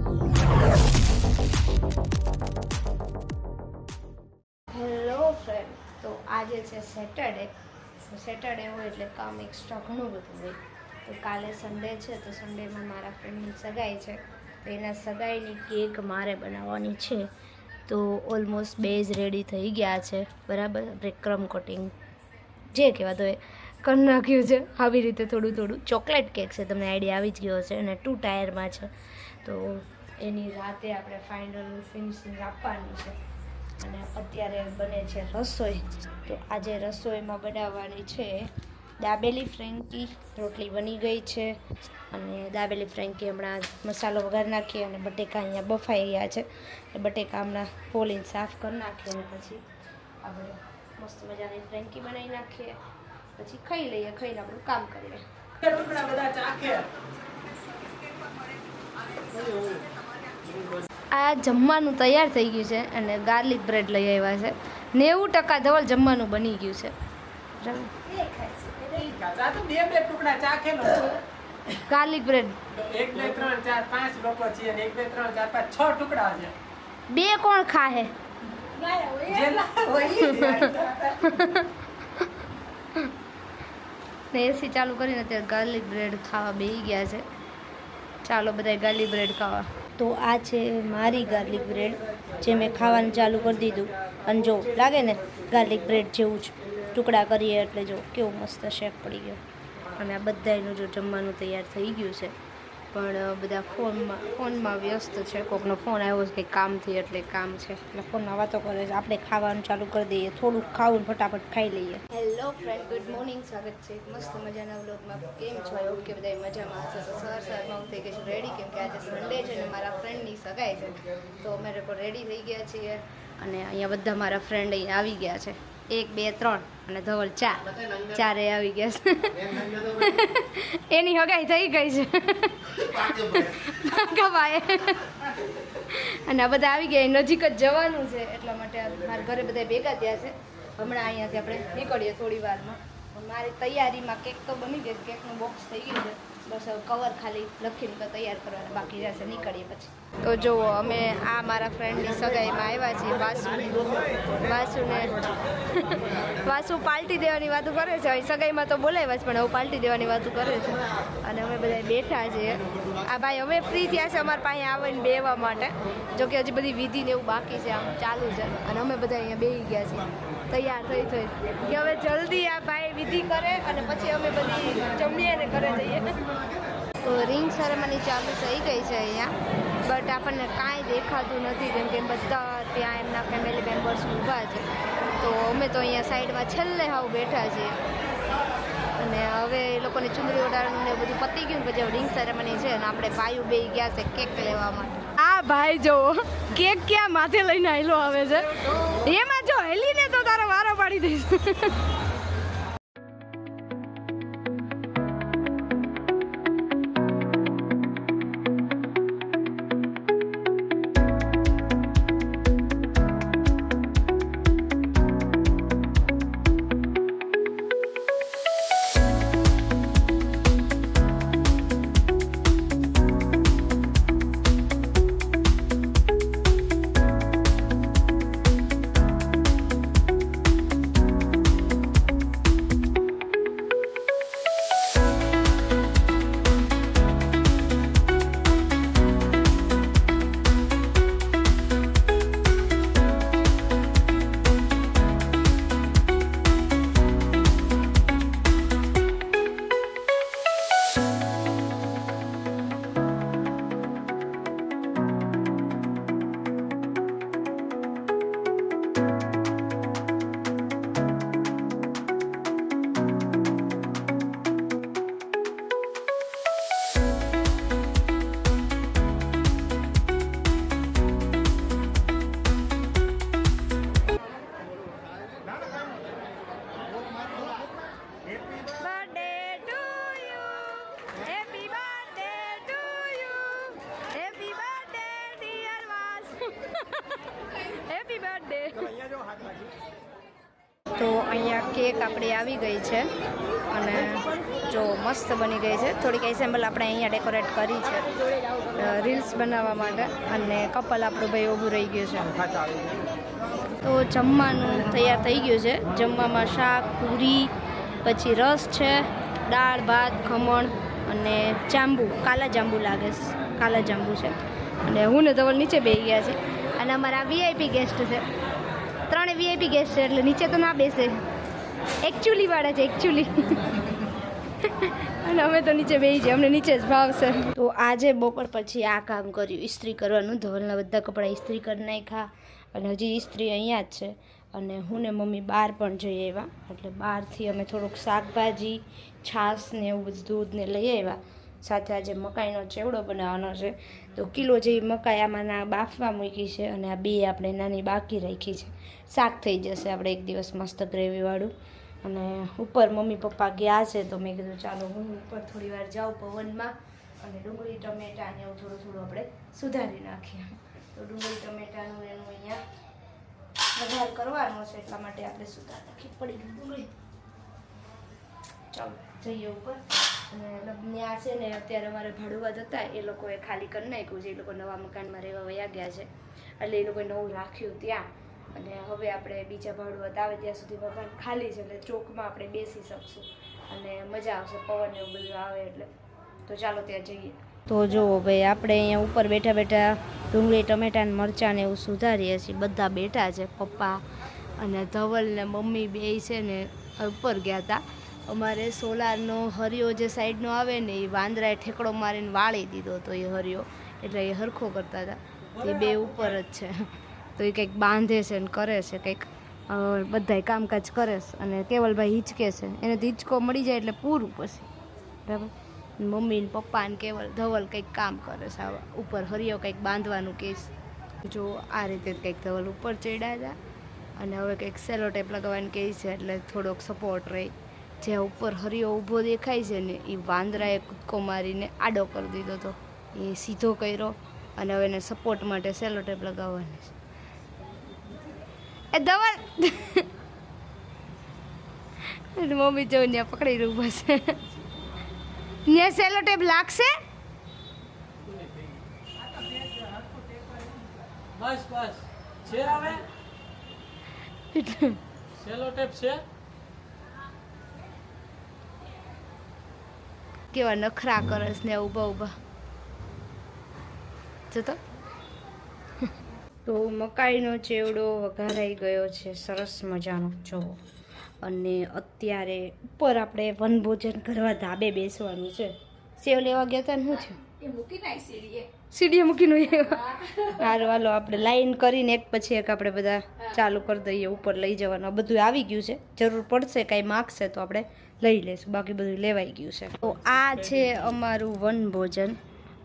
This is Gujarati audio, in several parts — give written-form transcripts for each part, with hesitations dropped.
હેલો ફ્રેન્ડ, તો આજે છે સેટરડે હોય એટલે કામ એક્સ્ટ્રા ઘણું બધું હોય. તો કાલે સન્ડે છે, તો સન્ડેમાં મારા ફ્રેન્ડની સગાઈ છે, તો એના સગાઈની કેક મારે બનાવવાની છે. તો ઓલમોસ્ટ બેઝ રેડી થઈ ગયા છે, બરાબર. આપણે ક્રમ કોટિંગ જે કહેવા તો એ કરી નાખ્યું છે. આવી રીતે થોડું ચોકલેટ કેક છે, તમને આઈડિયા આવી જ ગયો છે, અને 2 ટાયરમાં છે. તો એની રાતે આપણે ફાઇનલ ફિનિશિંગ આપવાની છે. અને અત્યારે બને છે રસોઈ. તો આજે રસોઈમાં બનાવવાની છે દાબેલી ફ્રેન્કી. રોટલી બની ગઈ છે, અને દાબેલી ફ્રેન્કી હમણાં મસાલો વઘાર નાખીએ, અને બટેકા અહીંયા બફાઈ ગયા છે. એ બટેકા હમણાં ફોલીને સાફ કરી નાખીએ, અને પછી આપણે મસ્ત મજાની ફ્રેન્કી બનાવી નાખીએ, પછી ખાઈ લઈએ. ખાઈને આપણું કામ કરીએ. આ જમવાનું તૈયાર થઈ ગયું છે, અને ગાર્લિક બ્રેડ લઈ આવ્યા છે. 90% ધવલ જમવાનું બની ગયું છે. ગાર્લિક બ્રેડ 1 2 3 4 5 લોકો છીએ, અને 1 2 3 4 5 6 ટુકડા છે. 2 કોણ ખાહે? ને એસી ચાલુ કરીને અત્યારે ગાર્લિક બ્રેડ ખાવા બેસી ગયા છે. ચાલો બધા ગાર્લિક બ્રેડ ખાવા. તો આ છે મારી ગાર્લિક બ્રેડ, જે મેં ખાવાનું ચાલુ કરી દીધું. અને જો લાગે ને ગાર્લિક બ્રેડ જેવું જ ટુકડા કરીએ એટલે જો કેવું મસ્ત શેપ પડી ગયો. અને આ બધાનું જો જમવાનું તૈયાર થઈ ગયું છે, પણ બધા ફોનમાં વ્યસ્ત છે. કોકનો ફોન આવ્યો છે કંઈ કામથી, એટલે કામ છે એટલે ફોનમાં વાતો કરે છે. આપણે ખાવાનું ચાલુ કરી દઈએ, થોડુંક ખાવું ફટાફટ ખાઈ લઈએ. Hello friend, good morning. સ્વાગત છે મસ્ત મજાના વ્લોગમાં. કેમ છો? ઓકે, બધા મજામાં હશે. તો સવારમાં હું થઈ ગઈ છું રેડી, કેમ કે આજે સન્ડે છે ને મારા ફ્રેન્ડની સગાઈ છે. તો અમે લોકો રેડી થઈ ગયા છીએ, અને અહીંયા બધા મારા ફ્રેન્ડ અહીંયા આવી ગયા છે. 1 2 3 અને ધવલ 4 ચારે આવી ગયા છે. એની હગાઈ થઈ ગઈ છે ભાઈ. અને આ બધા આવી ગયા, નજીક જ જવાનું છે, એટલા માટે મારા ઘરે બધા ભેગા થયા છે. હમણાં અહીંયાથી આપણે નીકળીએ થોડી વારમાં. મારી તૈયારીમાં કેક તો બની ગઈ, કેકનું બોક્સ થઈ ગયું છે. બસ હવે કવર ખાલી લખીને તૈયાર કરવાના બાકી રહેશે. નીકળીએ પછી. તો જુઓ, અમે આ મારા ફ્રેન્ડની સગાઈમાં આવ્યા છીએ. વાસુ પાલટી દેવાની વાતો કરે છે. સગાઈમાં તો બોલાવ્યા છે, પણ હવે પાલટી દેવાની વાતો કરે છે. અને અમે બધા બેઠા છીએ. આ ભાઈ હવે ફ્રી થયા છે અમારા પાસે આવીને બેહવા માટે. જોકે હજી બધી વિધિ ને એવું બાકી છે, આમ ચાલુ છે. અને અમે બધા અહીંયા બેસી ગયા છીએ તૈયાર થઈ કે હવે જલ્દી આ ભાઈ વિધિ કરે, અને પછી અમે બધી જમીએ ને ઘરે જઈએ. તો રિંગ સેરેમની ચાલુ થઈ ગઈ છે અહીંયા, બટ આપણને કાંઈ દેખાતું નથી, કેમ કે બધા ત્યાં એમના ફેમિલી મેમ્બર્સ ઊભા છે. તો અમે તો અહીંયા સાઈડમાં છેલ્લે હાવ બેઠા છીએ. અને હવે એ લોકોને ચુંદડી ઓડાડવાનું ને બધું પતી ગયું, પછી રિંગ સેરેમની છે, અને આપણે ભાઈઓ બેસી ગયા છે કેક લેવા માટે. આ ભાઈ જો કેક ક્યાં માથે લઈને આવેલો આવે છે, એમાં જો હેલીને તો તારો વારો પાડી દઈશ. તો અહીંયા કેક આપણી આવી ગઈ છે અને જો મસ્ત બની ગઈ છે. થોડીક એસેમ્બલ આપણે અહીંયા ડેકોરેટ કરી છે રીલ્સ બનાવવા માટે અને કપલ આપણું ભાઈ ઊભું રહી ગયું છે. તો જમવાનું તૈયાર થઈ ગયું છે. જમવામાં શાક, પૂરી, પછી રસ છે, દાળ, ભાત, ખમણ અને જાંબુ, કાલા જાંબુ લાગે છે, કાલા જાંબુ છે. અને હું ને ધવલ નીચે બેસી ગયા છે અને અમારા વીઆઈપી ગેસ્ટ છે. 3 વીઆઈપી ગેસ્ટ છે એટલે નીચે તો ના બેસે, એકચ્યુઅલી વાળા છે એકચ્યુઅલી. અને અમે તો નીચે બેસી છીએ, અમને નીચે જ ભાવશે. તો આજે બપોર પછી આ કામ કર્યું, ઇસ્ત્રી કરવાનું. ધવલના બધા કપડાં ઇસ્ત્રી કરી નાખ્યા અને હજી ઇસ્ત્રી અહીંયા જ છે. અને હું ને મમ્મી બહાર પણ જઈ આવ્યા, એટલે બહારથી અમે થોડુંક શાકભાજી, છાશ ને એવું બધું દૂધ ને લઈ આવ્યા. સાથે આજે મકાઈનો ચેવડો બનાવવાનો છે. તો કિલો જેવી મકાઈ આમાંના બાફવા મૂકી છે અને આ 2 આપણે નાની બાકી રાખી છે. શાક થઈ જશે આપણે એક દિવસ મસ્ત ગ્રેવીવાળું. અને ઉપર મમ્મી પપ્પા ગયા છે તો મેં કીધું ચાલો હું ઉપર થોડી વાર જાઉં પવનમાં અને ડુંગળી ટમેટા ને એવું થોડું થોડું આપણે સુધારી નાખીએ. તો ડુંગળી ટમેટાનું એનું અહીંયા વઘાર કરવાનો છે એટલા માટે આપણે સુધાર નાખી પડી ડુંગળી. ચાલો જઈએ ઉપર. અને ત્યાં છે ને અત્યારે અમારે ભાડુઆત હતા એ લોકોએ ખાલી કરી નાખ્યું છે. એ લોકો નવા મકાનમાં રહેવા વયા ગયા છે એટલે એ લોકોએ નવું રાખ્યું ત્યાં. અને હવે આપણે બીજા ભાડુઆત આવે ત્યાં સુધી મકાન ખાલી છે એટલે ચોકમાં આપણે બેસી શકશું અને મજા આવશે, પવન એવું બધું આવે એટલે. તો ચાલો ત્યાં જઈએ. તો જુઓ ભાઈ આપણે અહીંયા ઉપર બેઠા બેઠા ડુંગળી ટમેટા ને મરચાં ને એવું સુધારીએ છીએ. બધા બેઠા છે, પપ્પા અને ધવલ ને મમ્મી બે છે ને ઉપર ગયા હતા. અમારે સોલારનો હરિયો જે સાઈડનો આવે ને એ વાંદરાએ ઠેકડો મારીને વાળી દીધો હતો એ હરિયો, એટલે એ હરખો કરતા હતા. એ 2 ઉપર જ છે તો એ કંઈક બાંધે છે ને કરે છે કંઈક, બધાય કામકાજ કરે છે. અને કેવલભાઈ હિંચકે છે, એને તો હિંચકો મળી જાય એટલે પૂરું પછી બરાબર. મમ્મી ને પપ્પા ને ધવલ કંઈક કામ કરે છે, આવા ઉપર હરિયો કંઈક બાંધવાનું કેસ. જો આ રીતે કંઈક ધવલ ઉપર ચડ્યા હતા અને હવે કંઈક સેલો ટેપ લગાવવાનું કહે છે એટલે થોડોક સપોર્ટ રહે. જ્યાં ઉપર હરિયો ઊભો દેખાય છે ને એ વાંદરાએ કૂદકો મારીને આડો કરી દીધો હતો, એ સીધો કર્યો અને હવે એને સપોર્ટ માટે સેલો ટેપ લગાવવાની છે. એ ધવલ મમ્મી જો ત્યાં પકડી રહ્યું બસ. ત્યાં સેલો ટેપ લાગશે? બસ બસ છે હવે સેલો ટેપ છે. કેવા નખરા કરસ ને ઊભા ઊભા જતો. તો મકાઈનો ચેવડો વઘારાઈ ગયો છે સરસ મજાનો જુઓ. અને અત્યારે ઉપર આપણે વનભોજન કરવા ધાબે બેસવાનું છે. સેવ લેવા ગયા હતા ને શું થયું? સીડીએ મૂકીને સારું હાલો આપણે લાઈન કરીને એક પછી એક આપણે બધા ચાલુ કરી દઈએ. ઉપર લઈ જવાનું બધું આવી ગયું છે, જરૂર પડશે કાંઈ માગશે તો આપણે લઈ લઈશું, બાકી બધું લેવાઈ ગયું છે. તો આ છે અમારું વનભોજન.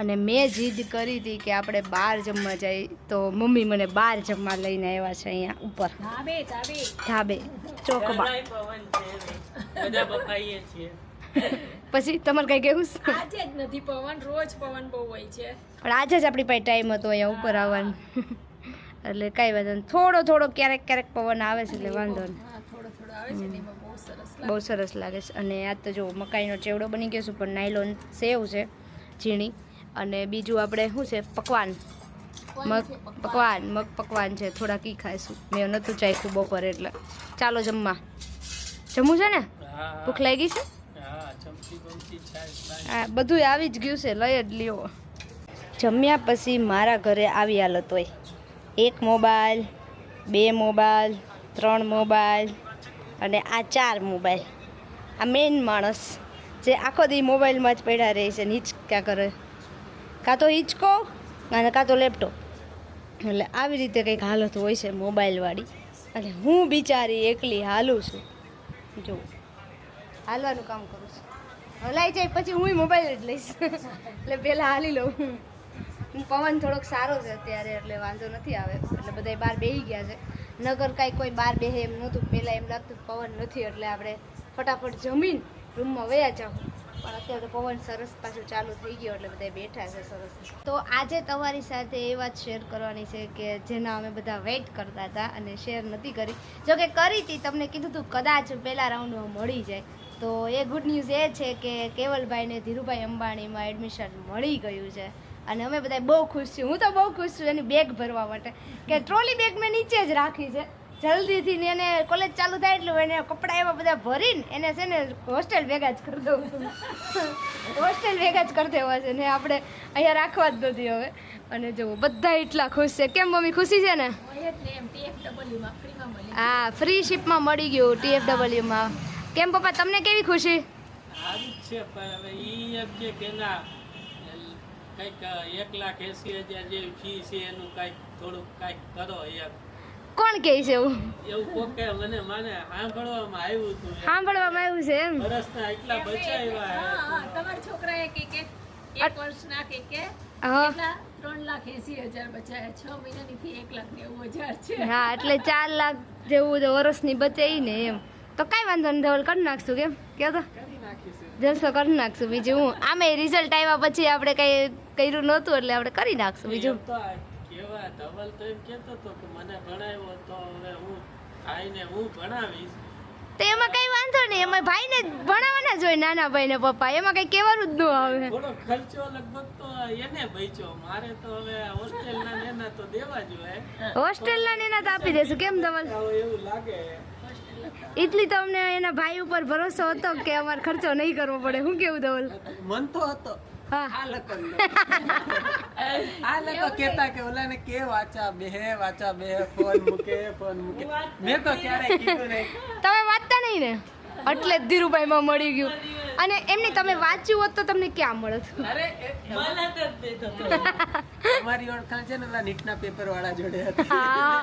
અને મેં જીદ કરી હતી કે આપણે બહાર જમવા જઈએ તો મમ્મી મને બહાર જમવા લઈને આવ્યા છે અહીંયા ઉપર ધાબે ચોકમાં. પછી તમારે કઈ કેવું છે? આજે જ નથી પવન, રોજ પવન બહુ હોય છે પણ આજે જ આપણી પાસે ટાઈમ હતો અહીંયા ઉપર આવવાનો એટલે કાંઈ વાંધો નહીં. થોડો થોડો ક્યારેક ક્યારેક પવન આવે છે એટલે વાંધો નહીં. થોડો થોડો આવે છે ને એમાં બહુ સરસ લાગે છે. અને આ તો જો મકાઈનો ચેવડો બની ગયો છે, પણ નાયલોન સેવ છે ઝીણી. અને બીજું આપણે શું છે પકવાન, મગ પકવાન છે. થોડા કી ખાઈશું, મેં નહોતું ચાખ્યું બપોરે એટલે. ચાલો જમવા. જમવું છે ને? ભૂખ લાગી છે? હા બધું આવી જ ગયું છે, લઈ જ લ્યો. જમ્યા પછી મારા ઘરે આવી હાલત હોય, 1 મોબાઈલ, 2 મોબાઈલ, 3 મોબાઈલ અને આ 4 મોબાઈલ. આ મેઇન માણસ જે આખો દી મોબાઈલમાં જ પડ્યા રહે છે, હિંચક્યા કરે, કાં તો હિંચકો અને કાં તો લેપટોપ. એટલે આવી રીતે કંઈક હાલત હોય છે મોબાઈલવાળી. અને હું બિચારી એકલી હાલું છું. જો હાલવાનું કામ કરું છું, હલાઈ જાય પછી હું મોબાઈલ જ લઈશ એટલે પહેલાં હાલી લઉં. પવન થોડોક સારો છે અત્યારે એટલે વાંધો નથી આવે, એટલે બધા બહાર બેસી ગયા છે. નગર કાંઈ કોઈ બહાર બેસે એમ નહોતું, પહેલાં એમ લાગતું પવન નથી એટલે આપણે ફટાફટ જમીન રૂમમાં વયા જાઓ. પણ અત્યારે તો પવન સરસ પાછું ચાલુ થઈ ગયો એટલે બધા બેઠા છે સરસ. તો આજે તમારી સાથે એ વાત શેર કરવાની છે કે જેના અમે બધા વેઇટ કરતા હતા અને શેર નથી કરી. જો કે કરી હતી, તમને કીધું હતું કદાચ પહેલા રાઉન્ડમાં મળી જાય. તો એ ગુડ ન્યૂઝ એ છે કે કેવલભાઈને ધીરુભાઈ અંબાણીમાં એડમિશન મળી ગયું છે અને અમે બધા બહુ ખુશ છીએ. હું તો બહુ ખુશ છું એની બેગ ભરવા માટે કે ટ્રોલી બેગ મેં નીચે જ રાખી છે. જલ્દીથી ને એને કોલેજ ચાલુ થાય એટલું એને કપડાં એવા બધા ભરીને એને છે ને હોસ્ટેલ ભેગા જ કરી દઉં. હોસ્ટેલ ભેગા જ કરી દેવા છે ને આપણે અહીંયા રાખવા જ નથી હવે. અને જો બધા એટલા ખુશ છે. કેમ મમ્મી ખુશી છે ને? હોય જ ને એમ TFW માં ફ્રીમાં મળી હા, ફ્રી શિપમાં મળી ગયું TFW-માં. કેમ પપ્પા તમને કેવી ખુશી? સારું જ છે પણ હવે ઈ એમ કે કેના કંઈક 1,80,000 જેવી ફી છે એનું કંઈક થોડુંક કંઈક કરો એમ. કોણ કહે છે એવું? એવું કોકે મને સાંભળવામાં આવ્યું હતું. સાંભળવામાં આવ્યું છે એમ? વર્ષના એટલા બચાવ્યા હે. હા, તમારા છોકરાએ કે એક વર્ષના કે હા. કેટલા 3,80,000 બચાયા. 6 મહિનાની ફી 1,90,000 છે. હા, એટલે 4 લાખ જેવું તો વર્ષની બચે ઈ ને એમ. તો કાંઈ વાંધો નહીં, ધવલ કરી નાખશું. કેમ કહો તો કરી નાખીશું. જલસો કરી નાખશું. બીજું હું આમે રિઝલ્ટ આવ્યા પછી આપણે કંઈ કર્યું નહોતું એટલે આપણે કરી નાખશું. બીજું એમ તો આ કેવા ધવલ તો એમ કહેતો હતો કે મને ભણાવ્યો તો હવે હું ભાઈને હું ભણાવીશ. તો એમાં કંઈ વાંધો નહીં, એમાં ભાઈને ભણાવવાના જ હોય, નાના ભાઈને પપ્પા. એમાં કંઈ કહેવાનું જ ન આવે. થોડો ખર્ચો લગભગ તો એને બચ્યો. મારે તો હવે હોસ્ટેલના ને એના તો દેવા જ હોય. હોસ્ટેલના ને એના તો આપી દેશું. કેમ ધવલ? એવું લાગે. એટલી તો અમને એના ભાઈ ઉપર ભરોસો હતો કે અમારે ખર્ચો નહીં કરવો પડે. શું કેવું ધવલ? મન તો હતો. હા, આ લોકો કહેતા કે ઓલાને કે વાંચા બે ફોન મૂકે. મેં તો ક્યારેય કીધું નહીં. તમે વાંચતા નહીં ને એટલે જ ધીરુભાઈમાં મળી ગયું. અને એમને તમે વાંચ્યું હોત તો તમને ક્યાં મળત? અરે મને તો જ દેતો હતો. અમારી ઓળખાણ છે ને ઓલા નીટના પેપર વાળા જોડે હતી. હા,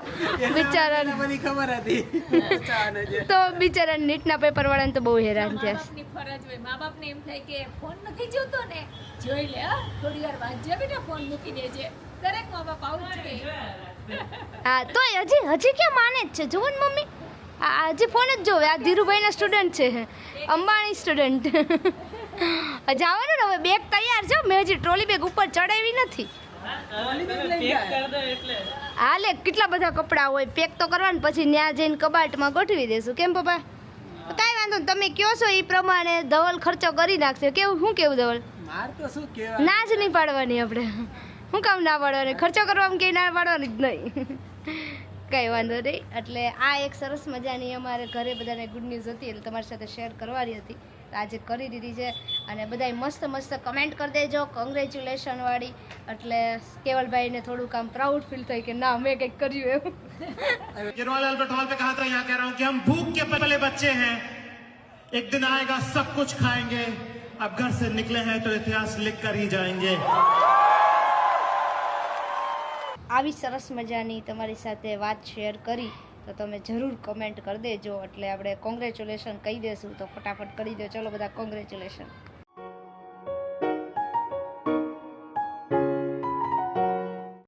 બિચારાને એને બધી ખબર હતી. પૂછાવાને છે. તો બિચારા નીટના પેપર વાળાને તો બહુ હેરાન છે. મા-બાપની ફરજ હોય. મા-બાપને એમ થાય કે ફોન નથી જોતો ને, જોઈ લે હા, થોડી વાર વાંચજે બેટા, ફોન મૂકી દેજે. દરેક મા-બાપ આવું જ કહે. હા, તોય હજી ક્યાં માને જ છે. જુઓ ને મમ્મી, આ હજી ફોન જ જોવે. આ ધીરુભાઈના સ્ટુડન્ટ છે, અંબાણી સ્ટુડન્ટ. જવાનું ને હવે, બેગ તૈયાર છે. મેં હજી ટ્રોલી બેગ ઉપર ચડાવી નથી. પેક કરી દો એટલે હાલે, કેટલા બધા કપડાં હોય, પેક તો કરવાનું, પછી ત્યાં જઈને કબાટમાં ગોઠવી દેશું. કેમ પપ્પા? કાંઈ વાંધો નહીં, તમે કહો છો એ પ્રમાણે ધવલ ખર્ચો કરી નાખશે. કેવું? શું કેવું ધવલ? માર તો શું કહેવાય. ના જ નહીં પાડવાની આપણે. શું કામ ના પાડવાની? ખર્ચો કરવામાં કંઈ ના પાડવાની જ નહીં. કંઈ વાંધો નહીં. એટલે આ એક સરસ મજાની અમારે ઘરે બધાને ગુડ ન્યૂઝ હતી એટલે તમારી સાથે શેર કરવાની હતી. આજે કરી દીધી છે અને બધાય મસ્ત મસ્ત કમેન્ટ કરી દેજો કોંગ્રેચ્યુલેશન વાળી. એટલે કેવલભાઈને થોડુંક આમ પ્રાઉડ ફીલ થાય કે ના મેં કંઈક કર્યું એવું. केजरीवाल अल्बर्ट हॉल पे कहा था, यहाँ कह रहा हूँ कि हम भूख के पले बच्चे हैं, एक दिन आएगा सब कुछ खाएंगे, अब घर से निकले हैं तो इतिहास लिख कर ही जाएंगे. આવી સરસ મજાની તમારી સાથે વાત શેર કરી તો તમે જરૂર કમેન્ટ કરી દેજો. એટલે આપણે કોંગ્રેચ્યુલેશન કહી દેશું તો ફટાફટ કરી દો. ચલો બધા કોંગ્રેચ્યુલેશન.